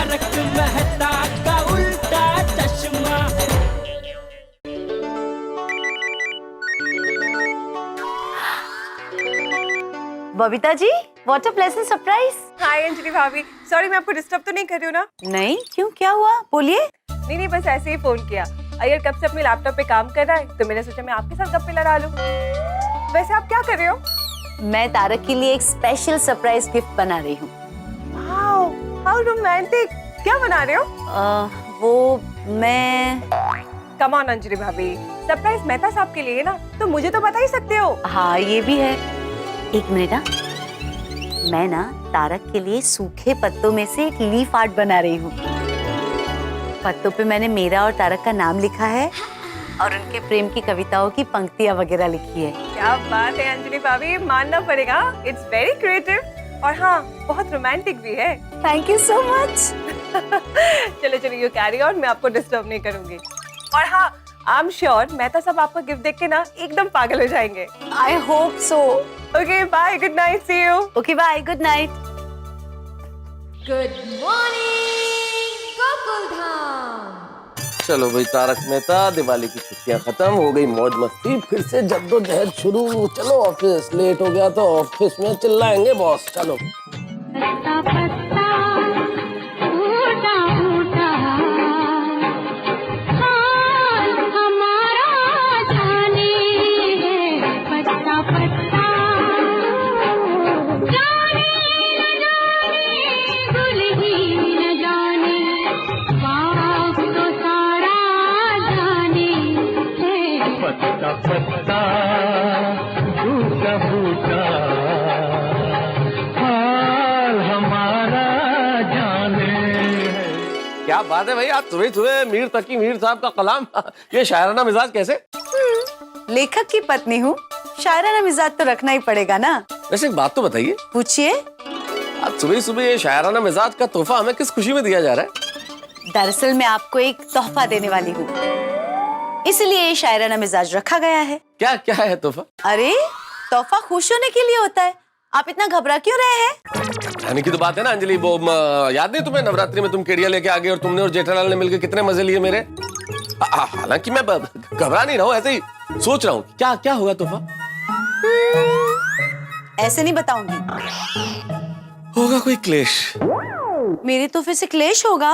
तारक मेहता का उल्टा चश्मा। Babita ji, what a pleasant surprise. हाय अंजलि भाभी, सॉरी मैं आपको डिस्टर्ब तो नहीं कर रही हूँ ना? नहीं, क्यों, क्या हुआ, बोलिए। नहीं बस ऐसे ही फोन किया। अयर कब से अपने लैपटॉप पे काम कर रहा है तो मैंने सोचा मैं आपके साथ गप्पे लड़ा लूं। वैसे आप क्या कर रहे हो? मैं तारक के लिए एक स्पेशल सरप्राइज गिफ्ट बना रही हूँ। Wow, how romantic. क्या बना रहे हो? वो मैं कम ऑन अंजलि भाभी, सरप्राइज मेहता साहब के लिए है ना, तो मुझे तो बता ही सकते हो। हाँ, ये भी है। एक मिनट ना, मैं ना तारक के लिए सूखे पत्तों में से एक लीफ आर्ट बना रही हूँ। पत्तों पे मैंने मेरा और तारक का नाम लिखा है और उनके प्रेम की कविताओं की पंक्तियां वगैरह लिखी है। क्या बात है अंजलि भाभी, मानना पड़ेगा, इट्स वेरी क्रिएटिव और हाँ बहुत रोमांटिक भी है। Thank you so much. चलो चलो यू कैरी ऑन, मैं आपको डिस्टर्ब नहीं करूंगी। और हाँ, आई एम श्योर मेहता साहब आपका गिफ्ट देख के ना एकदम पागल हो जाएंगे। I hope so. Okay bye, good night, see you. Okay bye, good night. Good morning Gokuldham. चलो भाई तारक मेहता, दिवाली की छुट्टियां खत्म हो गई, मौज मस्ती, फिर से जद्दोजहद शुरू। चलो ऑफिस, लेट हो गया तो ऑफिस में चिल्लाएंगे बॉस। चलो पत्ता पत्ता टूटा टूटा हाल हमारा जाने है। पत्ता पत्ता जाने न जाने गुल ही न जाने बाग तो सारा जाने है। पत्ता पत्ता टूटा टूटा हाल हमारा जाने। क्या बात है भाई, आज सुबह सुबह मीर तकी मीर साहब का कलाम। ये शायराना मिजाज कैसे? लेखक की पत्नी हूँ, शायराना मिजाज तो रखना ही पड़ेगा ना। वैसे एक बात तो बताइए, पूछिए। आज सुबह सुबह ये शायराना मिजाज का तोहफा हमें किस खुशी में दिया जा रहा है? दरअसल मैं आपको एक तोहफा देने वाली हूँ, इसलिए ये शायराना मिजाज रखा गया है। क्या क्या है तोहफा? अरे, तोहफा खुश होने के लिए होता है, आप इतना घबरा क्यों रहे हैं? घबराने की तो बात है ना अंजलि, वो याद नहीं तुम्हें नवरात्रि में तुम केड़िया लेके आ गए और तुमने और जेठालाल ने मिलकर कितने मजे लिए मेरे। हालांकि मैं घबरा नहीं रहा हूँ, ऐसे ही सोच रहा हूँ क्या क्या होगा तोहफा। ऐसे नहीं बताऊंगी। होगा कोई क्लेश? मेरे तोहफे से क्लेश होगा?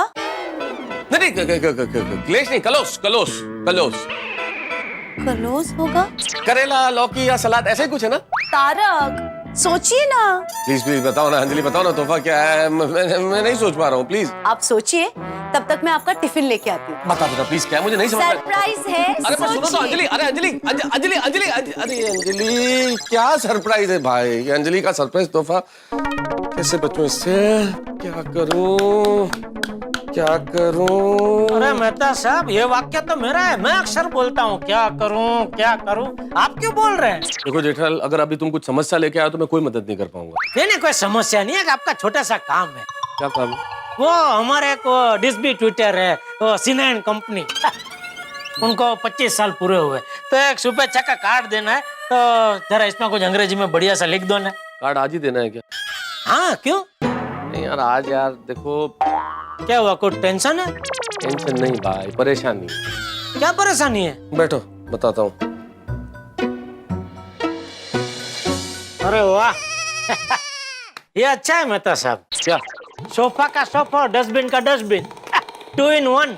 नहीं क्लेश नहीं, कलोश कलोश कलोश। कलोज होगा? करेला, लौकी या सलाद, ऐसा ही कुछ है ना? तारक, सोचिए ना। प्लीज प्लीज बताओ ना अंजलि, बताओ ना तोहफा क्या है। मैं नहीं सोच पा रहा हूँ, प्लीज आप सोचिए, तब तक मैं आपका टिफिन लेके आती हूँ। बता बता प्लीज, क्या मुझे नहीं समझ में। सरप्राइज है, अरे पर सुनो तो सोचिए। अंजलि, अरे अंजलि अंजलि अंजलि अरे अंजलि, क्या सरप्राइज है भाई, ये अंजलि का सरप्राइज तोहफा। कैसे बचूं इससे, क्या करूं क्या करूं? अरे मेहता साहब, ये वाक्य तो मेरा है, मैं अक्सर बोलता हूँ क्या करूँ क्या करूँ, आप क्यों बोल रहे हैं? देखो जेठालाल, अगर अभी तुम कुछ समस्या लेके आए तो मैं कोई मदद नहीं कर पाऊंगा। नहीं कोई समस्या नहीं है, आपका छोटा सा काम है। क्या काम? वो हमारे को डिस्ट्रीब्यूटर है, वो सिनेन कंपनी, उनको 25 साल पूरे हुए, तो एक शुभेच्छा का कार्ड देना है, तो जरा इसमें कुछ अंग्रेजी में बढ़िया सा लिख दो ना। कार्ड आज ही देना है क्या? हाँ क्यों? नहीं यार, आज यार देखो। क्या हुआ, कोई टेंशन है? टेंशन नहीं भाई, परेशानी। क्या परेशानी है? बैठो बताता हूँ। अरे वाह ये अच्छा है मेहता साहब। क्या? सोफा का सोफा और डस्टबिन का डस्टबिन, 2 in 1।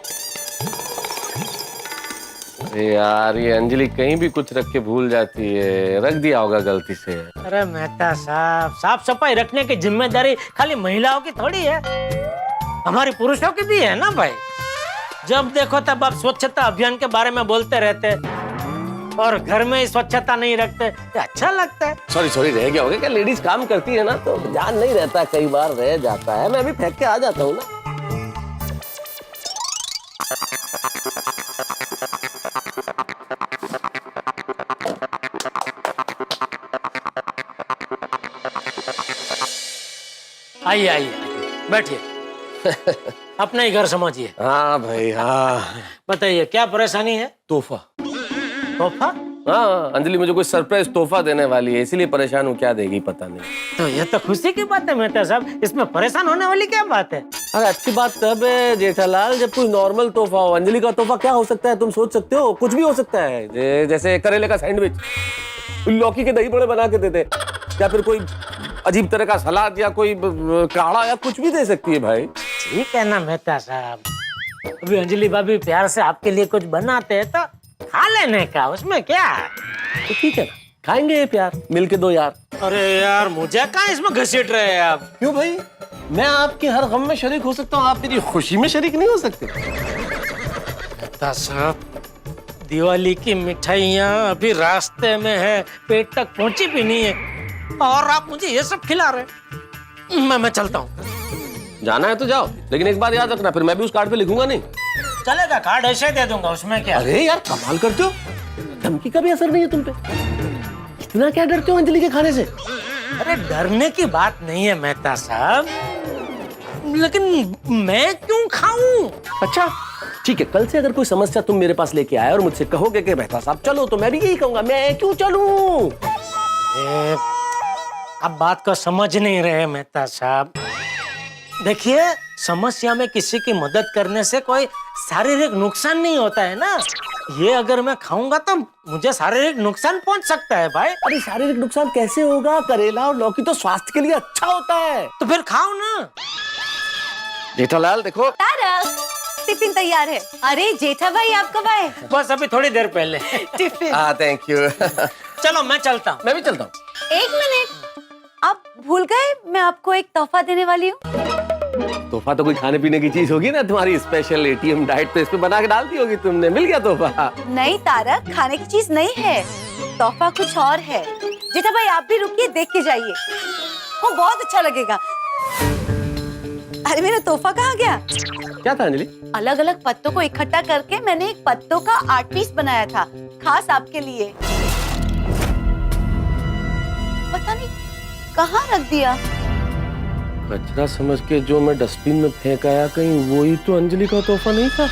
अरे यार, ये अंजलि कहीं भी कुछ रख के भूल जाती है, रख दिया होगा गलती से। अरे मेहता साहब, साफ सफाई रखने की जिम्मेदारी खाली महिलाओं की थोड़ी है, हमारी पुरुषों की भी है ना भाई। जब देखो तब आप स्वच्छता अभियान के बारे में बोलते रहते और घर में ही स्वच्छता नहीं रखते, तो अच्छा लगता है। सॉरी रह गया होगा क्या? लेडीज काम करती है ना तो ध्यान नहीं रहता, कई बार रह जाता है। मैं अभी फेंक के आ जाता हूँ ना। आइए आइए बैठिए, अपना ही घर समझिए। हाँ भाई हाँ। बताइए क्या परेशानी है? तोहफा। तोहफा? हाँ, अंजलि मुझे कोई सरप्राइज तोहफा देने वाली है, इसीलिए परेशान हूँ, क्या देगी पता नहीं। तो ये तो खुशी की बात है मेहता साहब, इसमें परेशान होने वाली क्या बात है? अरे अच्छी बात तब है जेठालाल जब कोई नॉर्मल तोहफा हो। अंजलि का तोहफा क्या हो सकता है तुम सोच सकते हो? कुछ भी हो सकता है, जैसे करेले का सैंडविच, लौकी के दही बड़े बना के देते, या फिर कोई अजीब तरह का सलाद या कोई काढ़ा या कुछ भी दे सकती है भाई। ठीक है ना मेहता साहब, अभी अंजलि भाभी प्यार से आपके लिए कुछ बनाते हैं तो खा लेने का, उसमें क्या है? तो ठीक है ना, खाएंगे ये प्यार मिलके दो यार। अरे यार मुझे कहाँ इसमें घसीट रहे हैं आप? क्यों भाई, मैं आपके हर गम में शरीक हो सकता हूँ, आप मेरी खुशी में शरीक नहीं हो सकते? मेहता साहब, दिवाली की मिठाइयाँ अभी रास्ते में है, पेट तक पहुंची भी नहीं है, और आप मुझे ये सब खिला रहे। मैं चलता हूँ। जाना है तो जाओ, लेकिन एक बार याद रखना, फिर मैं भी उस कार्ड पे लिखूंगा नहीं। चलेगा, कार्ड ऐसे दे दूंगा, उसमें क्या? अरे यार कमाल करते हो, धमकी का भी असर नहीं है तुम पे। इतना क्या डरते हो अंजलि के खाने से? अरे डरने की बात नहीं है मेहता साहब, लेकिन मैं क्यों खाऊं? अच्छा ठीक है, कल से अगर कोई समस्या तुम मेरे पास लेके आए और मुझसे कहोगे कि मेहता साहब चलो, तो मैं भी यही कहूंगा, मैं क्यों चलूं? आप बात को समझ नहीं रहे मेहता साहब। देखिए, समस्या में किसी की मदद करने से कोई शारीरिक नुकसान नहीं होता है ना। ये अगर मैं खाऊंगा तो मुझे शारीरिक नुकसान पहुंच सकता है भाई। अरे शारीरिक नुकसान कैसे होगा? करेला और लौकी तो स्वास्थ्य के लिए अच्छा होता है। तो फिर खाओ ना। जेठालाल देखो, तारक, टिफिन तैयार है। अरे जेठा भाई आप कब आए? बस अभी थोड़ी देर पहले। टिफिन। हाँ थैंक यू। चलो मैं चलता हूँ। मैं भी चलता हूँ। एक मिनट, आप भूल गए मैं आपको एक तोहफा देने वाली हूँ। तोहफा तो कोई खाने पीने की चीज होगी ना, तुम्हारी स्पेशल एटीएम डाइट पे इस पे बना के डालती होगी तुमने। मिल गया तोहफा? नहीं तारक, खाने की चीज नहीं है, तोहफा कुछ और है। जेठा भाई आप भी रुकिए, देख के जाइए, वो बहुत अच्छा लगेगा। अरे मेरा तोहफा कहाँ गया? क्या था अंजलि? अलग अलग पत्तों को इकट्ठा करके मैंने एक पत्तों का आर्ट पीस बनाया था, खास आपके लिए। पता नहीं कहाँ रख दिया। कचरा समझ के जो मैं डस्टबिन में फेंक आया, कहीं वही तो अंजलि का तोहफा नहीं था?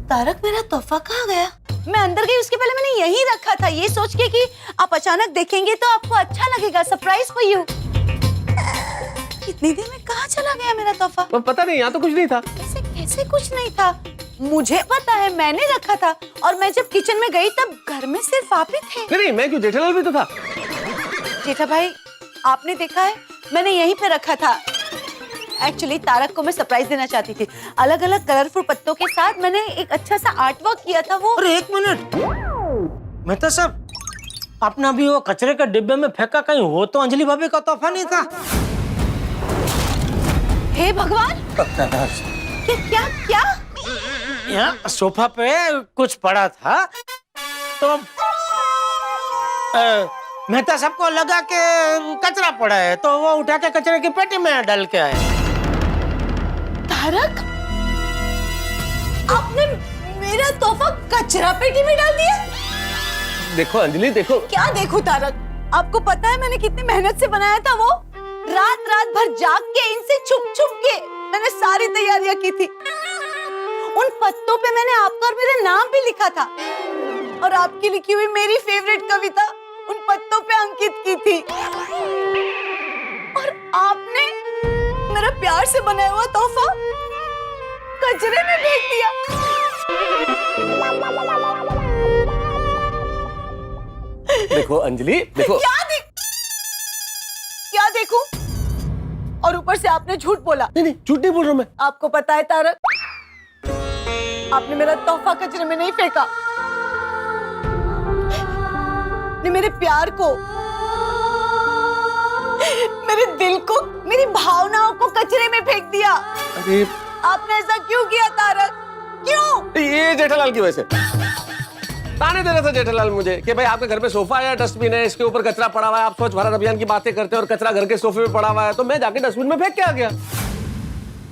तारक मेरा तोहफा कहाँ गया? मैं अंदर गई उसके पहले मैंने यहीं रखा था, ये सोच के कि आप अचानक देखेंगे तो आपको अच्छा लगेगा, सरप्राइज फॉर यू। इतनी देर में कहाँ चला गया मेरा तोहफा? पता नहीं, यहाँ तो कुछ नहीं था। कैसे कैसे कुछ नहीं था? मुझे पता है, मैंने रखा था, और मैं जब किचन में गई तब घर में सिर्फ आप ही थे। नहीं मैं क्यों, जेठालाल भी तो था। जेठा भाई आपने देखा है, मैंने यहीं पे रखा था। एक्चुअली तारक को मैं सरप्राइज देना चाहती थी। अलग अलग कलरफुल पत्तों के साथ मैंने एक अच्छा सा आर्ट वर्क किया था। वो अरे एक मिनट मेहता साहब, आपने अभी वो कचरे के डिब्बे में फेंका, कहीं वो तो अंजलि भाभी का तोहफा नहीं था? हे भगवान, क्या क्या क्या? यहाँ सोफा पे कुछ पड़ा था तो मेहता साहब को लगा कि कचरा पड़ा है, तो वो उठा के कचरे की पेटी में डाल के आए। तारक, आपने मेरा तोहफा कचरा पेटी में डाल दिया? देखो अंजलि देखो। क्या देखो तारक, आपको पता है मैंने कितनी मेहनत से बनाया था वो? रात रात भर जाग के, इनसे छुप छुप के मैंने सारी तैयारियां की थी। उन पत्तों पे मैंने आपका और मेरा नाम भी लिखा था, और आपकी लिखी हुई मेरी फेवरेट कविता उन पत्तों पे अंकित की थी। और आपने मेरा प्यार से बनाया हुआ तोहफा कचरे में फेंक दिया। देखो अंजलि देखो। क्या देखूं? और ऊपर से आपने झूठ बोला। नहीं झूठ नहीं बोल रहा मैं। आपको पता है तारक, आपने मेरा तोहफा कचरे में नहीं फेंका, ने मेरे प्यार को, मेरे दिल को, मेरी भावनाओं को कचरे में फेंक दिया। अरे आपने ऐसा क्यों किया तारक? क्यों? ये जेठालाल की वजह से ताने दे रहा था जेठालाल मुझे कि भाई आपके घर पे सोफा है, डस्टबिन है, इसके ऊपर कचरा पड़ा हुआ है, आप स्वच्छ भारत अभियान की बातें करते हैं और कचरा घर के सोफे पे पड़ा हुआ है, तो मैं जाके डस्टबिन में फेंक के आ गया।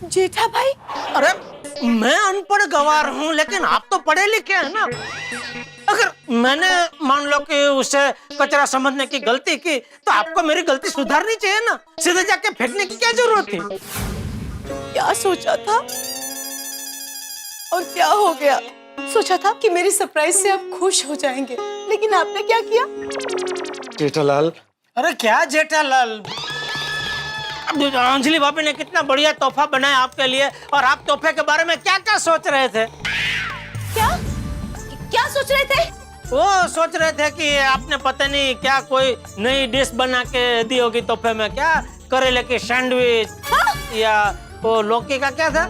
जेठा भाई, अरे मैं अनपढ़ गवार हूँ, लेकिन आप तो पढ़े लिखे हैं ना। अगर मैंने मान लो कि उसे कचरा समझने की गलती की, तो आपको मेरी गलती सुधारनी चाहिए ना, सीधे जाके फेंकने की क्या जरूरत थी? क्या सोचा था और क्या हो गया? सोचा था कि मेरी सरप्राइज से आप खुश हो जाएंगे, लेकिन आपने क्या किया? जेठालाल, अरे क्या जेठालाल, अब अंजलि भाभी ने कितना बढ़िया तोहफा बनाया आपके लिए, और आप तोहफे के बारे में क्या क्या सोच रहे थे? क्या क्या सोच रहे थे? वो सोच रहे थे कि आपने पता नहीं क्या कोई नई डिश बना के दी होगी तोहफे में, क्या करेले की सैंडविच, या वो लौकी का क्या था,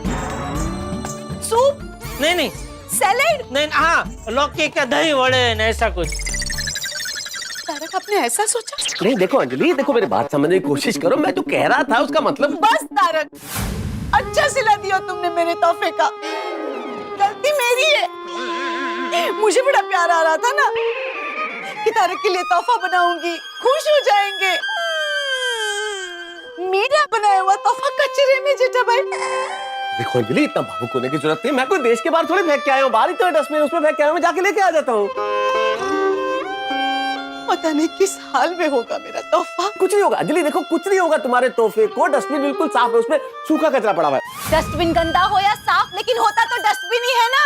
सूप? नहीं, सैलेड? नहीं, हाँ लौकी के दही वड़े, ऐसा कुछ। तारक, आपने ऐसा सोचा? नहीं देखो अंजलि, देखो मेरी बात समझने की कोशिश करो, मैं जो कह रहा था उसका मतलब। बस तारक, अच्छा सिला दिया तुमने मेरे तोहफे का। गलती मेरी है। मुझे बड़ा प्यार आ रहा था ना कि तारक के लिए तोहफा बनाऊंगी, खुश हो जाएंगे। मेरा बनाया हुआ तोहफा कचरे में जेठा भाई। देखो अंजलि, इतना भावुक होने की जरूरत नहीं, मैं कोई देश के बाहर थोड़ी फेंक के आया हूँ, बाहर ही तो डस्टबिन उसमें फेंक के आया हूँ, मैं जाके लेके आ जाता हूँ। पता नहीं किस हाल में होगा मेरा तोहफा। कुछ नहीं होगा अंजलि, देखो कुछ नहीं होगा, तुम्हारे तोहफे को डस्टबिन बिल्कुल साफ है, उसमें सूखा कचरा पड़ा हुआ है। डस्टबिन गंदा हो या साफ, लेकिन होता तो डस्टबिन ही है ना।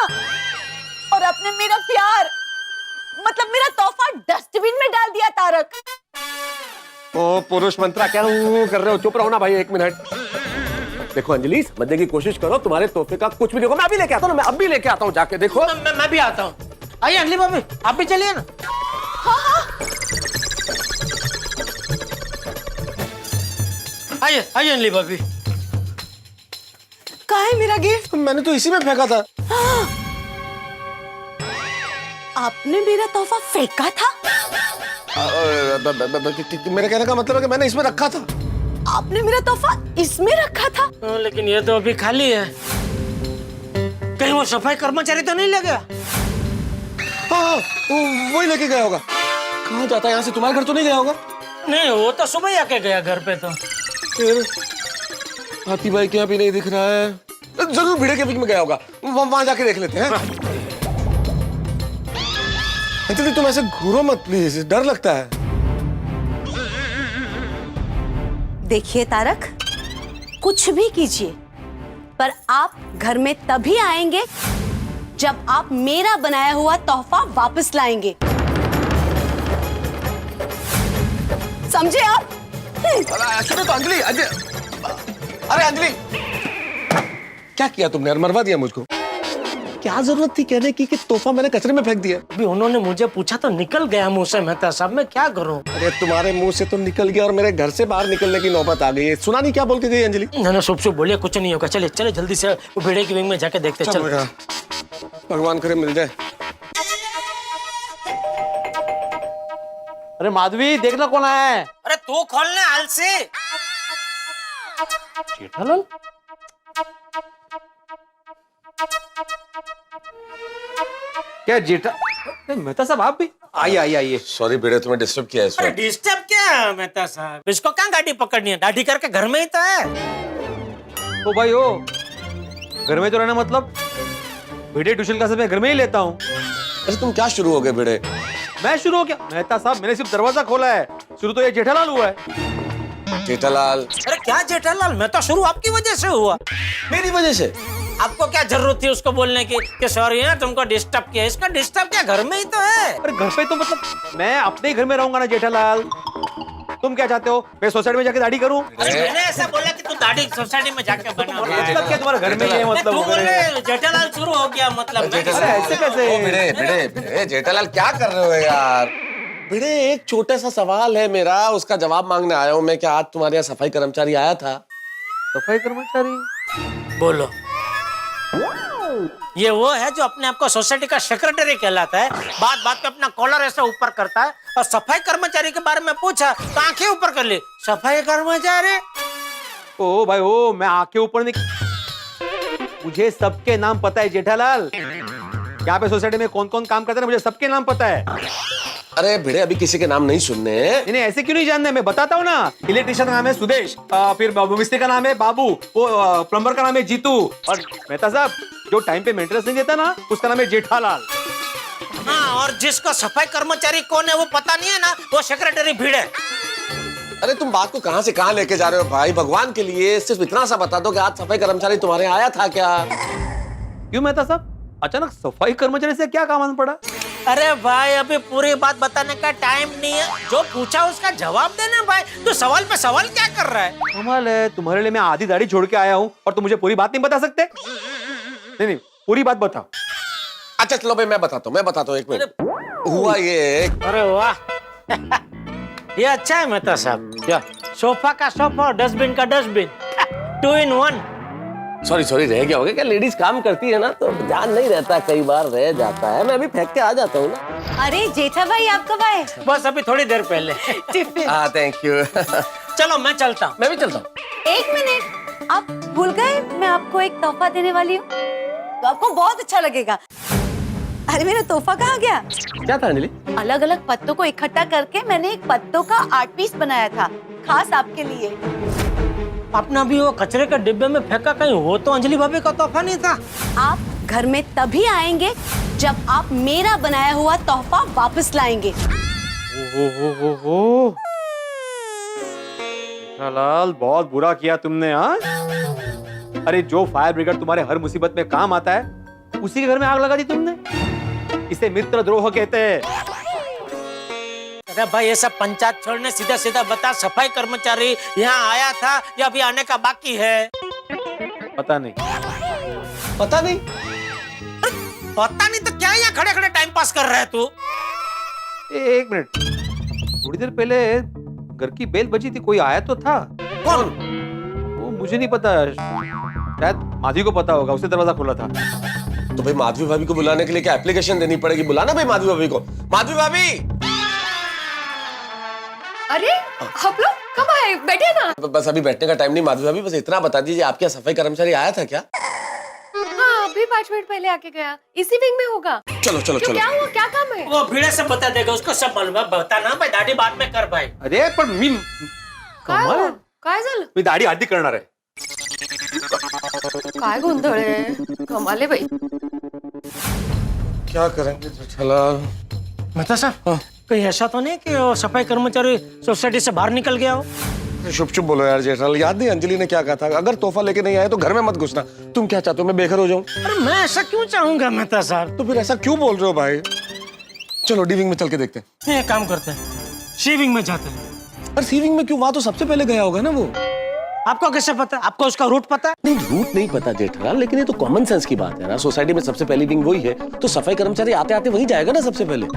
और आपने मेरा प्यार, मतलब मेरा तोहफा डस्टबिन में डाल दिया तारक। ओ पुरुष मंत्रा क्या कर रहे हो, चुप रहो ना भाई, एक मिनट। देखो अंजलि, समझने की कोशिश करो, तुम्हारे तोहफे का कुछ भी नहीं होगा, मैं अभी लेके आता हूँ, मैं अभी लेके आता हूँ, जाके देखो। मैं भी आता हूँ। आइए अंजलि भाभी, आप भी चलिए ना। आइए अंजलि भाभी। कहाँ है मेरा गिफ्ट? मैंने तो इसी में फेंका था। आपने मेरा तोहफा फेंका था? मेरे कहने का मतलब है कि मैंने इसमें रखा था। आपने मेरा तोहफा इसमें रखा था? लेकिन ये तो अभी खाली है, कहीं वो सफाई कर्मचारी तो नहीं लगा? हाँ, वही लेके गया होगा। कहाँ जाता है यहाँ से, तुम्हारे घर तो नहीं गया होगा? नहीं, वो तो सुबह ही आके गया घर पे। तो फिर हाथी भाई के यहाँ भी नहीं दिख रहा है, जरूर भिड़े के बीच में गया होगा, वहां जाके देख लेते हैं। अंजलि तुम ऐसे घूरो मत प्लीज, डर लगता है। देखिए तारक, कुछ भी कीजिए, पर आप घर में तभी आएंगे जब आप मेरा बनाया हुआ तोहफा वापस लाएंगे, समझे आप? ऐसे तो अंजलि, अरे अंजलि, क्या किया तुमने यार, मरवा दिया मुझको। क्या जरूरत थी कहने की कि तोहफा मैंने कचरे में फेंक दिया? अभी उन्होंने मुझे पूछा तो निकल गया मुंह से, मेहता साहब मैं क्या करूं? अरे तुम्हारे मुंह से तो निकल गया और मेरे घर से बाहर निकलने की नौबत आ गई है। सुना नहीं क्या बोल के गई अंजलि? ना शुभ बोलिए, कुछ नहीं होगा, चले चले जल्दी से वो भेड़े की विंग में जाके देखते। चल बेटा, भगवान करे मिल जाए। अरे माधवी, देखना कौन आया है? अरे तू खोलने आलसी। जेठालाल? क्या जेठा, मेहता साहब आप भी? आइए। सॉरी बेटे, तुम्हें डिस्टर्ब किया इस अरे वक्त। डिस्टर्ब क्या है मेहता साहब, इसको क्या गाड़ी पकड़नी है, दाढ़ी करके घर में ही तो है। ओ भाई ओ, घर में तो रहना मतलब भिड़े ट्यूशन का समय घर में ही लेता हूँ। अरे तुम क्या शुरू हो गए बेटे? मैं शुरू हो गया? मेहता साहब मैंने सिर्फ दरवाजा खोला है, शुरू तो ये जेठालाल हुआ है। जेठालाल? अरे क्या जेठालाल, मैं तो शुरू आपकी वजह से हुआ। मेरी वजह से? आपको क्या जरूरत थी उसको बोलने की कि सॉरी है तुमको डिस्टर्ब किया? इसका डिस्टर्ब क्या, घर में ही तो है। अरे घर पे तो मतलब मैं अपने ही घर में रहूंगा ना जेठालाल। तुम क्या चाहते हो, मैं सोसाइटी में जाके दाढ़ी करूं? अरे मैंने ऐसा बोला कि तू दाढ़ी सोसाइटी में जाके बना। मतलब क्या तुम्हारे घर में ही है मतलब? तू बोले जेठालाल शुरू हो गया मतलब। अरे ऐसे कैसे? ओ भिड़े, जेठालाल क्या कर रहे हो यार? भिड़े, एक छोटा सा सवाल है मेरा, उसका जवाब मांगने आया हूँ मैं। क्या आज तुम्हारे यहाँ सफाई कर्मचारी आया था? सफाई कर्मचारी? बोलो। ये वो है जो अपने आप को सोसाइटी का सेक्रेटरी कहलाता है, बात बात पे अपना कॉलर ऐसा ऊपर करता है, और सफाई कर्मचारी के बारे में पूछा तो आंखें ऊपर कर ली। सफाई कर्मचारी? ओ भाई ओ, मैं आंखें ऊपर नहीं, मुझे सबके नाम पता है जेठालाल। यहाँ पे सोसाइटी में कौन कौन काम करता है मुझे सबके नाम पता है। अरे भिड़े, अभी किसी के नाम नहीं सुनने हैं। इन्हें ऐसे क्यों नहीं जानना है, मैं बताता हूँ ना। इलेक्ट्रिशियन का नाम है सुदेश, फिर मिस्त्री का नाम है बाबू, वो प्लम्बर का नाम है जीतू, और मेहता साहब जो टाइम पे मेंटेनेंस नहीं देता ना उसका नाम है जेठालाल। हाँ, और जिसको सफाई कर्मचारी कौन है वो पता नहीं है ना, वो सेक्रेटरी भिड़े। अरे तुम बात को कहां से कहां लेके जा रहे हो भाई? भगवान के लिए सिर्फ इतना सा बता दो कि आज सफाई कर्मचारी तुम्हारे आया था क्या? क्यों मेहता साहब, अचानक सफाई कर्मचारी से क्या काम आना पड़ा? अरे भाई अभी पूरी बात बताने का टाइम नहीं है, जो पूछा उसका जवाब देना भाई। तो सवाल पे सवाल क्या कर रहा है? कमाल है, तुम्हारे लिए मैं आधी दाढ़ी छोड़ के आया हूँ और तुम मुझे पूरी बात नहीं बता सकते? नहीं, पूरी बात बताओ। अच्छा चलो भाई मैं बताता हूँ, एक मिनट। हुआ ये, अरे वाह ये अच्छा है मेहता साहब। क्या सोफा का सोफा और डस्टबिन का डस्टबिन, 2 in 1। सॉरी रह गया होगा क्या? लेडीज काम करती है ना तो ध्यान नहीं रहता, कई बार रह जाता है। मैं अभी फेंक के आ जाता हूँ ना। अरे जेठा भाई आप कब आए? बस अभी थोड़ी देर पहले। टिफिन। हाँ थैंक यू। चलो मैं चलता हूँ। मैं भी चलता हूँ। एक मिनट, आप भूल गए मैं आपको एक तोहफा देने वाली हूँ, तो आपको बहुत अच्छा लगेगा। अरे मेरा तोहफा कहाँ गया? क्या था अंजलि? अलग अलग पत्तों को इकट्ठा करके मैंने एक पत्तों का आर्ट पीस बनाया था, खास आपके लिए। अपना भी वो कचरे के डिब्बे में फेंका कहीं हो तो अंजलि भाभी का तोहफा नहीं था। आप घर में तभी आएंगे जब आप मेरा बनाया हुआ तोहफा वापस लाएंगे। हो लाल, बहुत बुरा किया तुमने। हाँ, अरे जो फायर ब्रिगेड तुम्हारे हर मुसीबत में काम आता है उसी के घर में आग लगा दी तुमने। इसे मित्र द्रोह कहते हैं। अरे भाई ये सब पंचायत छोड़ने सीधा सीधा बता, सफाई कर्मचारी यहाँ आया था या अभी आने का बाकी है? पता नहीं। पता नहीं? पता नहीं तो क्या यहाँ खड़े खड़े टाइम पास कर रहा है तू? एक मिनट, थोड़ी देर पहले घर की बेल बजी थी, कोई आया तो था। कौन? वो मुझे नहीं पता, शायद माधवी को पता होगा, उसने दरवाजा खोला था। तो भाई माधवी भाभी को बुलाने के लिए क्या एप्लीकेशन देनी पड़ेगी? बुलाना भाई माधवी भाभी को। माधवी भाभी! अरे आप लोग कब आए? बैठे ना। बस अभी बैठने का टाइम नहीं माधवी भाभी, बस इतना बता दीजिए आपके यहाँ सफाई कर्मचारी आया था क्या? हाँ, अभी 5 मिनट पहले आके गया। इसी विंग में होगा। चलो चलो चलो। क्या हुआ? क्या काम है? वो भीड़े से बता देगा, उसको सब मालूम है। बता ना भाई, दाढ़ी बाद में कर भाई। अरे पर मी कमाल, काय झालं? मी दाढी आधी करणार आहे। काय गोंधळ आहे? कमाल आहे बाई। क्या करेंगे जेठालाल? मेहता साहब कहीं ऐसा तो नहीं कि वो सफाई कर्मचारी सोसाइटी से बाहर निकल गया हो? चुप बोलो यार जेठालाल, याद नहीं अंजलि ने क्या कहा था? अगर तोहफा लेके नहीं आए तो घर में मत घुसना। तुम क्या चाहते हो, मैं बेघर हो जाऊं? अरे मैं ऐसा क्यों चाहूंगा मेहता साहब? तो फिर ऐसा क्यों बोल रहे हो भाई? चलो डीविंग में चल के देखते हैं। एक काम करते हैं, शेविंग में जाते हैं। अरे सीविंग में क्यों? वहां तो सबसे पहले गया होगा ना वो। आपको कैसे पता? आपको उसका रूट पता है? नहीं रूट नहीं पता जेठालाल, लेकिन ये तो कॉमन सेंस की बात है ना। सोसाइटी में सबसे पहली विंग वही है, तो सफाई कर्मचारी आते आते वही जाएगा ना सबसे पहले।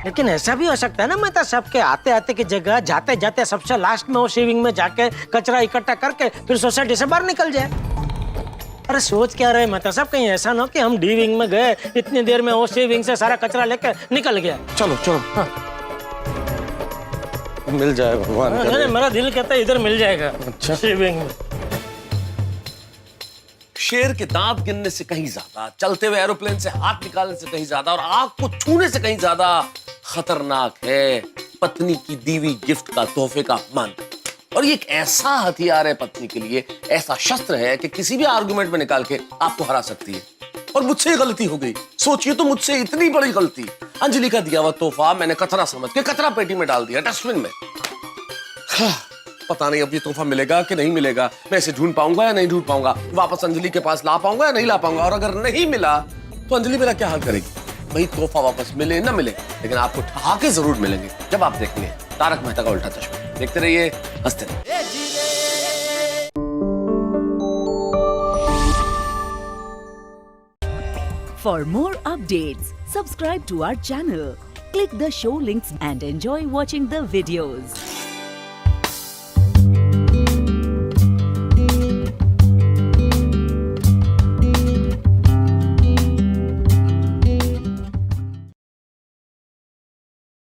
लेकिन ऐसा भी हो सकता है ना मेहता साहब के आते आते की जगह जाते जाते सबसे लास्ट में वो शेविंग में जाके कचरा इकट्ठा करके फिर सोसाइटी से बाहर निकल जाए। अरे सोच क्या रहे मेहता साहब, कहीं ऐसा ना हो कि हम डी विंग में गए, इतनी देर में वो शेविंग से सारा कचरा लेके निकल गया। चलो चलो। हाँ। मिल जाए भगवान करे। मेरा दिल कहता है इधर मिल जाएगा। अच्छा। शेविंग में शेर के दांत गिनने से कहीं ज्यादा, चलते हुए एरोप्लेन से हाथ निकालने से कहीं ज्यादा और आग को छूने से कहीं ज्यादा खतरनाक है पत्नी की दी हुई गिफ्ट का, तोहफे का अपमान। और ये एक ऐसा हथियार है पत्नी के लिए, ऐसा शस्त्र है कि किसी भी आर्गुमेंट में निकाल के आपको हरा सकती है। और मुझसे ये गलती हो गई, सोचिए तो मुझसे इतनी बड़ी गलती। अंजलि का दिया हुआ तोहफा मैंने कचरा समझ के कचरा पेटी में डाल दिया, डस्टबिन में। पता नहीं अब ये तोहफा मिलेगा कि नहीं मिलेगा, मैं इसे ढूंढ पाऊंगा या नहीं ढूंढ पाऊंगा, वापस अंजलि के पास ला पाऊंगा या नहीं ला पाऊंगा। और अगर नहीं मिला तो अंजलि मेरा क्या हाल करेगी? भाई तोहफा वापस मिले ना मिले, लेकिन आपको ठहाके जरूर मिलेंगे जब आप देखेंगे तारक मेहता का उल्टा चश्मा। देखते रहिए, हंसते रहिए। For more updates, subscribe to our channel, click the show links and enjoy watching the videos.